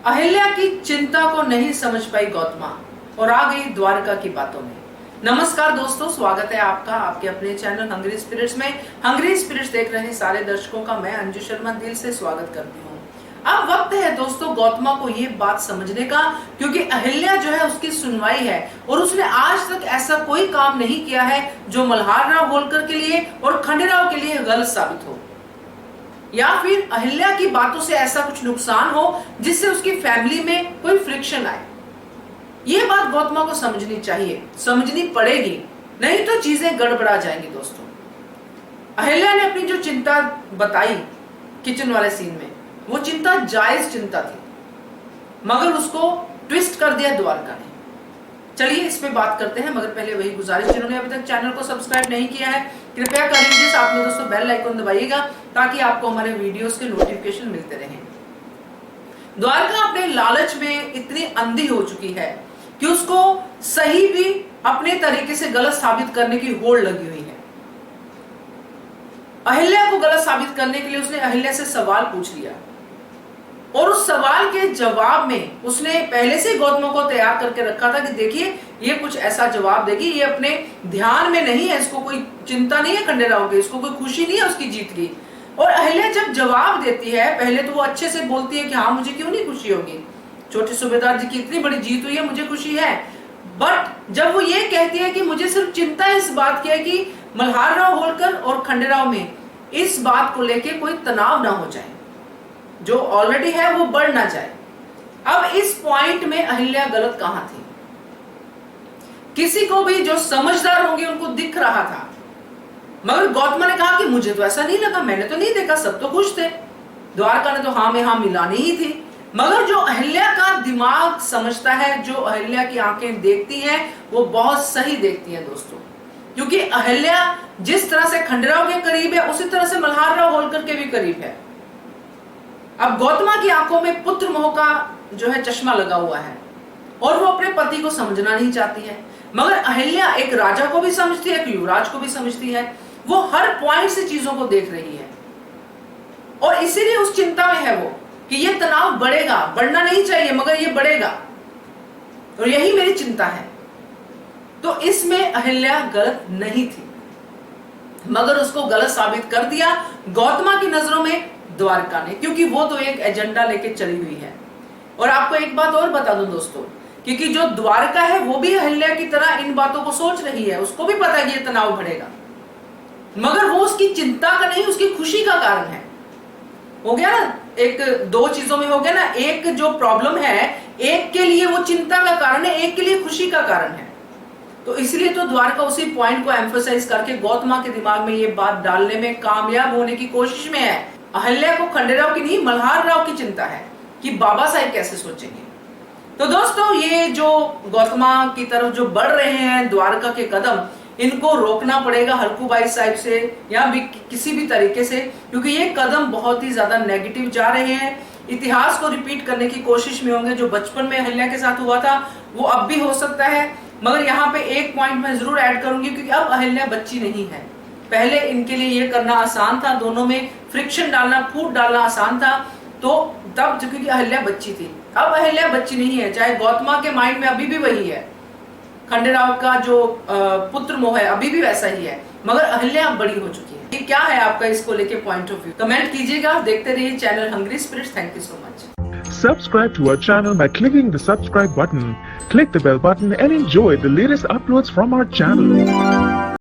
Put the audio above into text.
अहिल्या की चिंता को नहीं समझ पाई गौतमा और आ गई द्वारका की बातों में। नमस्कार दोस्तों, स्वागत है आपका आपके अपने चैनल हंग्री स्पिरिट्स में। हंग्री स्पिरिट्स देख रहे सारे दर्शकों का मैं अंजू शर्मा दिल से स्वागत करती हूँ। अब वक्त है दोस्तों गौतमा को ये बात समझने का, क्योंकि अहिल्या जो है उसकी सुनवाई है और उसने आज तक ऐसा कोई काम नहीं किया है जो मल्हार राव होलकर के लिए और खंडेराव के लिए गलत साबित हो, या फिर अहिल्या की बातों से ऐसा कुछ नुकसान हो जिससे उसकी फैमिली में कोई फ्रिक्शन आए। ये बात गौतमा को समझनी चाहिए, समझनी पड़ेगी, नहीं तो चीजें गड़बड़ा जाएंगी दोस्तों। अहिल्या ने अपनी जो चिंता बताई किचन वाले सीन में, वो चिंता जायज चिंता थी, मगर उसको ट्विस्ट कर दिया द्वारका ने। चलिए इस पे बात करते हैं, मगर पहले वही गुजारिश, जिन्होंने अभी तक चैनल को सब्सक्राइब नहीं किया है कृपया कर लीजिए। साथ में दोस्तों बेल आइकन दबाइएगा ताकि आपको हमारे वीडियोस के नोटिफिकेशन मिलते रहें। द्वारका अपने लालच में इतनी अंधी हो चुकी है कि उसको सही भी अपने तरीके से गलत साबित करने की होड़ लगी हुई है। अहिल्या को गलत साबित करने के लिए उसने अहिल्या से सवाल पूछ लिया और उस सवाल के जवाब में उसने पहले से गौतम को तैयार करके रखा था कि देखिए ये कुछ ऐसा जवाब देगी, ये अपने ध्यान में नहीं है, इसको कोई चिंता नहीं है खंडेराव की, इसको कोई खुशी नहीं है उसकी जीत की। और अहिल्या जब जवाब देती है पहले तो वो अच्छे से बोलती है कि हाँ मुझे क्यों नहीं खुशी होगी, छोटे सूबेदार जी की इतनी बड़ी जीत हुई है, मुझे खुशी है। बट जब वो ये कहती है कि मुझे सिर्फ चिंता इस बात की है कि मल्हार राव होलकर और खंडेराव में इस बात को लेके कोई तनाव ना हो जाए, जो ऑलरेडी है वो बढ़ ना जाए। अब इस पॉइंट में अहिल्या गलत कहां थी? किसी को भी जो समझदार होंगे उनको दिख रहा था, मगर गौतम ने कहा कि मुझे तो ऐसा नहीं लगा, मैंने तो नहीं देखा, सब तो खुश थे। द्वारका ने तो हाँ में हाँ मिलानी ही थी। मगर जो अहिल्या का दिमाग समझता है, जो अहिल्या की आंखें देखती हैं, वो बहुत सही देखती हैं दोस्तों, क्योंकि अहिल्या जिस तरह से खंडेराव के करीब है उसी तरह से मल्हार राव होलकर के भी करीब है। अब गौतमा की आंखों में पुत्र मोह का जो है चश्मा लगा हुआ है और वो अपने पति को समझना नहीं चाहती है, मगर अहिल्या एक राजा को भी समझती है, एक युवराज को भी समझती है, वो हर पॉइंट से चीजों को देख रही है और इसीलिए उस चिंता में है वो कि ये तनाव बढ़ेगा, बढ़ना नहीं चाहिए मगर ये बढ़ेगा और यही मेरी चिंता है। तो इसमें अहिल्या गलत नहीं थी, मगर उसको गलत साबित कर दिया गौतमा की नजरों में द्वारका ने, क्योंकि वो तो एक एजेंडा लेके चली हुई है। और आपको एक बात और बता दूं दोस्तों, क्योंकि जो द्वारका है वो भी अहिल्या की तरह इन बातों को सोच रही है, उसको भी पता है कि ये तनाव बढ़ेगा, मगर वो उसकी चिंता का नहीं, उसकी खुशी का कारण है। हो गया ना, एक दो चीजों में हो गया ना, एक जो प्रॉब्लम है एक के लिए वो चिंता का कारण है, एक के लिए खुशी का कारण है। तो इसलिए तो द्वारका उसी पॉइंट को एम्फसाइज करके गौतमा के दिमाग में ये बात डालने में कामयाब होने की कोशिश में है। अहिल्या को खंडेराव की नहीं, मल्हार राव की चिंता है कि बाबा साहब कैसे सोचेंगे। तो दोस्तों ये जो गौतमा की तरफ जो बढ़ रहे हैं द्वारका के कदम, इनको रोकना पड़ेगा हल्कूबाई साहब से या भी किसी भी तरीके से, क्योंकि ये कदम बहुत ही ज्यादा नेगेटिव जा रहे हैं। इतिहास को रिपीट करने की कोशिश में होंगे, जो बचपन में अहिल्या के साथ हुआ था वो अब भी हो सकता है। मगर यहाँ पे एक पॉइंट मैं जरूर ऐड करूंगी, क्योंकि अब अहिल्या बच्ची नहीं है। पहले इनके लिए ये करना आसान था, दोनों में फ्रिक्शन डालना, फूट डालना आसान था, तो तब क्योंकि अहिल्या बच्ची थी। अब अहिल्या बच्ची नहीं है, चाहे गौतमा के माइंड में अभी भी वही है, खंडेराव का जो पुत्र मोह है अभी भी वैसा ही है, मगर अहिल्या अब बड़ी हो चुकी है। क्या है आपका इसको लेके पॉइंट ऑफ व्यू, कमेंट कीजिएगा। देखते रहिए channel hungry spirits. Thank you so much. Subscribe to our channel by clicking the subscribe button. Click the bell button and enjoy the latest uploads from our channel.